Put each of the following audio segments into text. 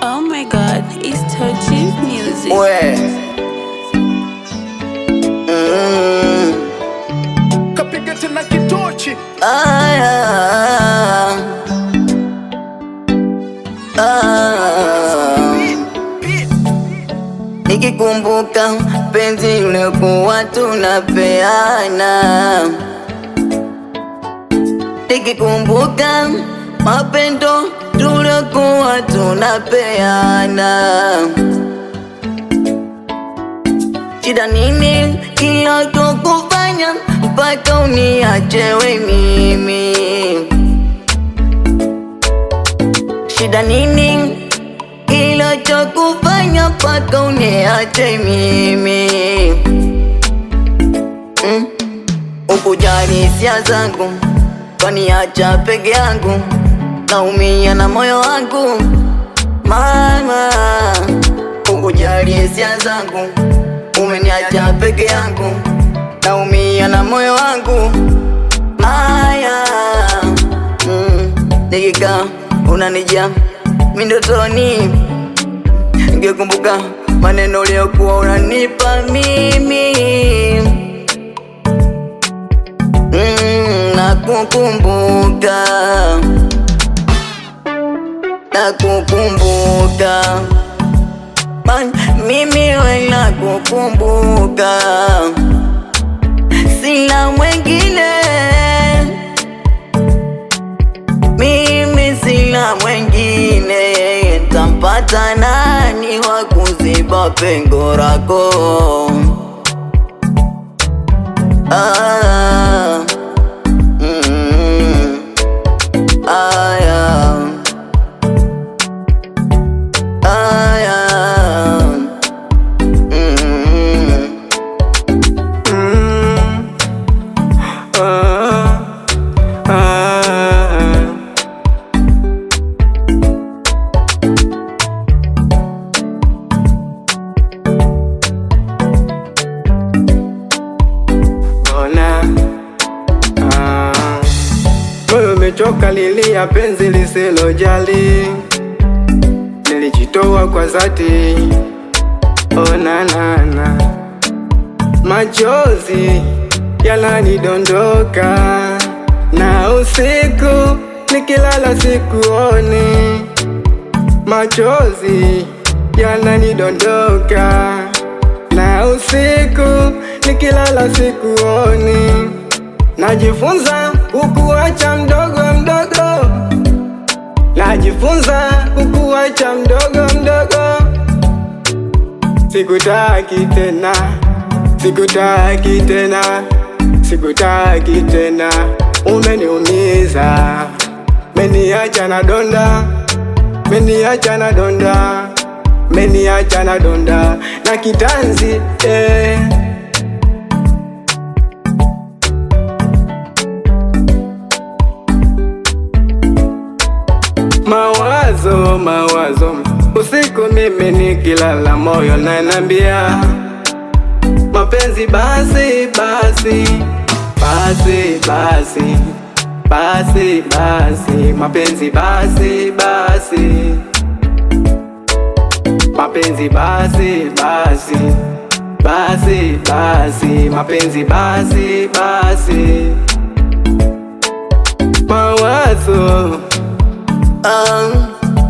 Oh my god, it's touching music. Kapiga tena kitochi. Nikikumbuka penzi uliokuwa tunapeana, nikikumbuka mapendo tuliokuwa tunapeana. Shida nini kila kukufanya mpaka uniache we mimi? Shida nini kila chokufanya mpaka uniache mimi? Ukujali hisia zangu kaniacha peke yangu, naumia na moyo wangu mama. Ukujali hisia zangu umeniacha peke yangu, naumia na moyo wangu aya. Nikikaa unanijia mindotoni, ningekumbuka maneno uliyokuwa unanipa mimi. Nakukumbuka, nakukumbuka mimi we, nakukumbuka, sina mwengine mimi, sina mwengine. Tampata nani wa kuziba pengo lako? Moyo umechoka lilia penzi lisilojali, nilijitoa kwa dhati. Oh na na na, machozi yananidondoka, na usiku nikilala sikuoni. Machozi yananidondoka, na usiku nikilala sikuoni. Najifunza kukuacha mdogo mdogo, najifunza kukuacha mdogo mdogo. Sikutaki tena, sikutaki tena, sikutaki tena. Umeniumiza, meniacha na donda, meniacha na donda, meniacha na donda na kitanzi Mawazo, mawazo usiku mimi nikilala, moyo nanambia mapenzi basi, basi, basi, basi, basi, basi, mapenzi basi, basi, mapenzi basi, basi, basi, basi, mapenzi basi, basi, mawazo.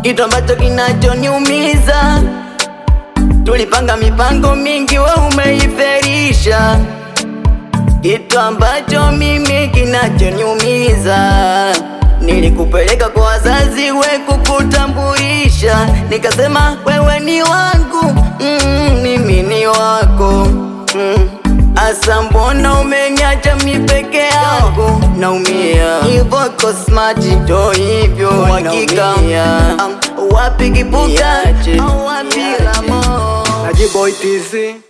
Kitu ambacho kinachoniumiza, tulipanga mipango mingi, we umeiferisha. Kitu ambacho mimi kinachoniumiza, nilikupeleka kwa wazazi we kukutambulisha, nikasema wewe ni wangu, mimi ni wako. Asa mbona umeniacha mi peke yako? Naumia hivyo ko smart, to hivyo hakika. Wapi kibuga, wapi lamo? Najiboy TZ.